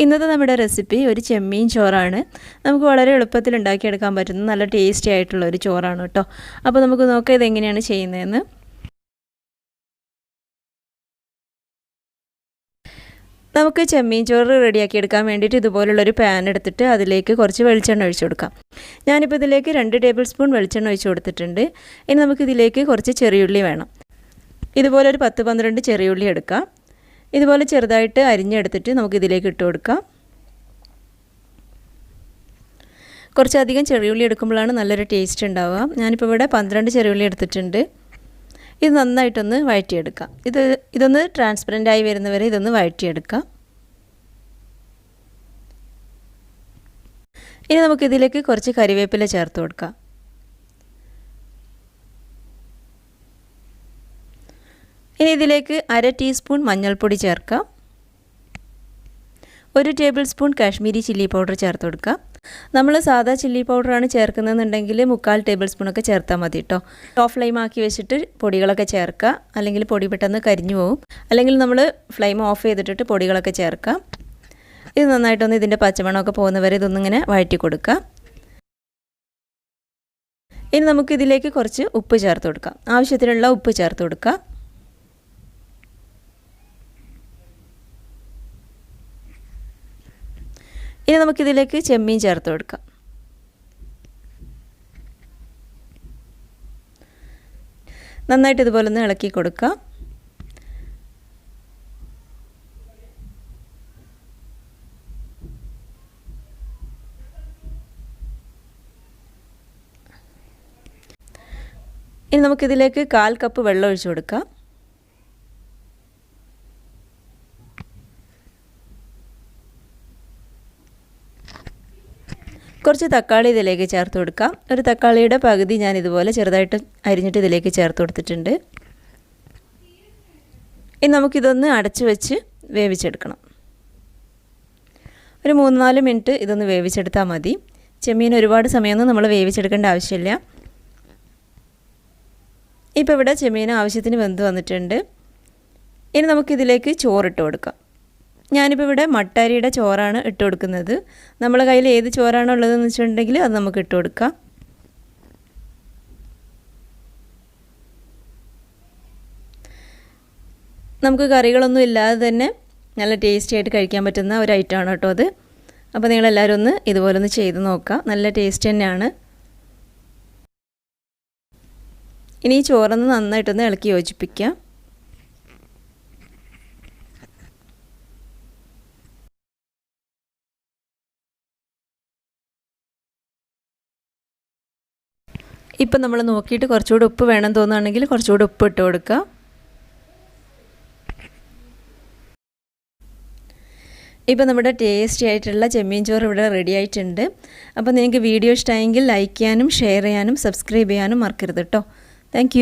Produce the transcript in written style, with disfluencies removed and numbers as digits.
ഇന്നത്തെ നമ്മുടെ റെസിപ്പി ഒരു ചെമ്മീൻ ചോറാണ്. നമുക്ക് വളരെ എളുപ്പത്തിൽ ഉണ്ടാക്കിയെടുക്കാൻ പറ്റുന്ന നല്ല ടേസ്റ്റി ആയിട്ടുള്ള ഒരു ചോറാണ് കേട്ടോ. അപ്പോൾ നമുക്ക് നോക്കാം ഇതെങ്ങനെയാണ് ചെയ്യുന്നതെന്ന്. നമുക്ക് ചെമ്മീൻ ചോറ് റെഡിയാക്കി എടുക്കാൻ വേണ്ടിയിട്ട് ഇതുപോലുള്ളൊരു പാൻ എടുത്തിട്ട് അതിലേക്ക് കുറച്ച് വെളിച്ചെണ്ണ ഒഴിച്ചു കൊടുക്കാം. ഞാനിപ്പോൾ ഇതിലേക്ക് 2 ടേബിൾ സ്പൂൺ വെളിച്ചെണ്ണ ഒഴിച്ച് കൊടുത്തിട്ടുണ്ട്. ഇനി നമുക്കിതിലേക്ക് കുറച്ച് ചെറിയുള്ളി വേണം. ഇതുപോലെ ഒരു 10-12 ചെറിയുള്ളി എടുക്കാം. ഇതുപോലെ ചെറുതായിട്ട് അരിഞ്ഞെടുത്തിട്ട് നമുക്കിതിലേക്ക് ഇട്ട് കൊടുക്കാം. കുറച്ചധികം ചെറിയുള്ളി എടുക്കുമ്പോഴാണ് നല്ലൊരു ടേസ്റ്റ് ഉണ്ടാവുക. ഞാനിപ്പോൾ ഇവിടെ 12 ചെറിയുള്ളി എടുത്തിട്ടുണ്ട്. ഇത് നന്നായിട്ടൊന്ന് വഴറ്റിയെടുക്കാം. ഇതൊന്ന് ട്രാൻസ്പെറൻ്റ് ആയി വരുന്നവരെ ഇതൊന്ന് വഴറ്റിയെടുക്കാം. ഇനി നമുക്കിതിലേക്ക് കുറച്ച് കറിവേപ്പില ചേർത്ത് കൊടുക്കാം. ഇനി ഇതിലേക്ക് 1/2 ടീസ്പൂൺ മഞ്ഞൾപ്പൊടി ചേർക്കാം. 1 table spoon Kashmiri chilli powder ചേർത്ത് കൊടുക്കാം. നമ്മൾ സാധാ ചില്ലി പൗഡറാണ് ചേർക്കുന്നതെന്നുണ്ടെങ്കിൽ 1/4 ടേബിൾ സ്പൂണൊക്കെ ചേർത്താൽ മതി കേട്ടോ. ഓഫ് ഫ്ലെയിം ആക്കി വെച്ചിട്ട് പൊടികളൊക്കെ ചേർക്കുക, അല്ലെങ്കിൽ പൊടി പെട്ടെന്ന് കരിഞ്ഞു പോകും. അല്ലെങ്കിൽ നമ്മൾ ഫ്ലെയിം ഓഫ് ചെയ്തിട്ടിട്ട് പൊടികളൊക്കെ ചേർക്കാം. ഇത് നന്നായിട്ടൊന്ന് ഇതിൻ്റെ പച്ചമണമൊക്കെ പോകുന്നവരെ ഇതൊന്നിങ്ങനെ വഴറ്റി കൊടുക്കാം. ഇനി നമുക്കിതിലേക്ക് കുറച്ച് ഉപ്പ് ചേർത്ത് കൊടുക്കാം. ആവശ്യത്തിനുള്ള ഉപ്പ് ചേർത്ത് കൊടുക്കാം. ഇനി നമുക്കിതിലേക്ക് ചെമ്മീൻ ചേർത്ത് കൊടുക്കാം. നന്നായിട്ട് ഇതുപോലെ ഒന്ന് ഇളക്കി കൊടുക്കാം. ഇനി നമുക്കിതിലേക്ക് 1/4 കപ്പ് വെള്ളം ഒഴിച്ച് കൊടുക്കാം. കുറച്ച് തക്കാളി ഇതിലേക്ക് ചേർത്ത് കൊടുക്കാം. ഒരു തക്കാളിയുടെ പകുതി ഞാൻ ഇതുപോലെ ചെറുതായിട്ട് അരിഞ്ഞിട്ട് ഇതിലേക്ക് ചേർത്ത് കൊടുത്തിട്ടുണ്ട്. ഇനി നമുക്കിതൊന്ന് അടച്ചു വെച്ച് വേവിച്ചെടുക്കണം. ഒരു 3-4 മിനിറ്റ് ഇതൊന്ന് വേവിച്ചെടുത്താൽ മതി. ചെമ്മീൻ ഒരുപാട് സമയമൊന്നും നമ്മൾ വേവിച്ചെടുക്കേണ്ട ആവശ്യമില്ല. ഇപ്പോൾ ഇവിടെ ചെമ്മീൻ ആവശ്യത്തിന് വെന്ത് വന്നിട്ടുണ്ട്. ഇനി നമുക്കിതിലേക്ക് ചോറിട്ട് കൊടുക്കാം. ഞാനിപ്പോൾ ഇവിടെ മട്ടരിയുടെ ചോറാണ് ഇട്ട് കൊടുക്കുന്നത്. നമ്മളെ കയ്യിൽ ഏത് ചോറാണ് ഉള്ളതെന്ന് വെച്ചിട്ടുണ്ടെങ്കിൽ അത് നമുക്ക് ഇട്ട് കൊടുക്കാം. നമുക്ക് കറികളൊന്നും ഇല്ലാതെ തന്നെ നല്ല ടേസ്റ്റി ആയിട്ട് കഴിക്കാൻ പറ്റുന്ന ഒരു ഐറ്റമാണ് കേട്ടോ അത്. അപ്പോൾ നിങ്ങളെല്ലാവരും ഒന്ന് ഇതുപോലെ ഒന്ന് ചെയ്ത് നോക്കാം. നല്ല ടേസ്റ്റ് തന്നെയാണ്. ഇനി ഈ ചോറൊന്ന് നന്നായിട്ടൊന്ന് ഇളക്കി യോജിപ്പിക്കാം. ഇപ്പം നമ്മൾ നോക്കിയിട്ട് കുറച്ചുകൂടി ഉപ്പ് വേണം തോന്നുകയാണെങ്കിൽ കുറച്ചുകൂടി ഉപ്പ് ഇട്ട് കൊടുക്കുക. ഇപ്പം നമ്മുടെ ടേസ്റ്റി ആയിട്ടുള്ള ചെമ്മീൻ ചോറ് ഇവിടെ റെഡി ആയിട്ടുണ്ട്. അപ്പോൾ നിങ്ങൾക്ക് വീഡിയോ ഇഷ്ടമായെങ്കിൽ ലൈക്ക് ചെയ്യാനും ഷെയർ ചെയ്യാനും സബ്സ്ക്രൈബ് ചെയ്യാനും മറക്കരുത് കേട്ടോ. താങ്ക്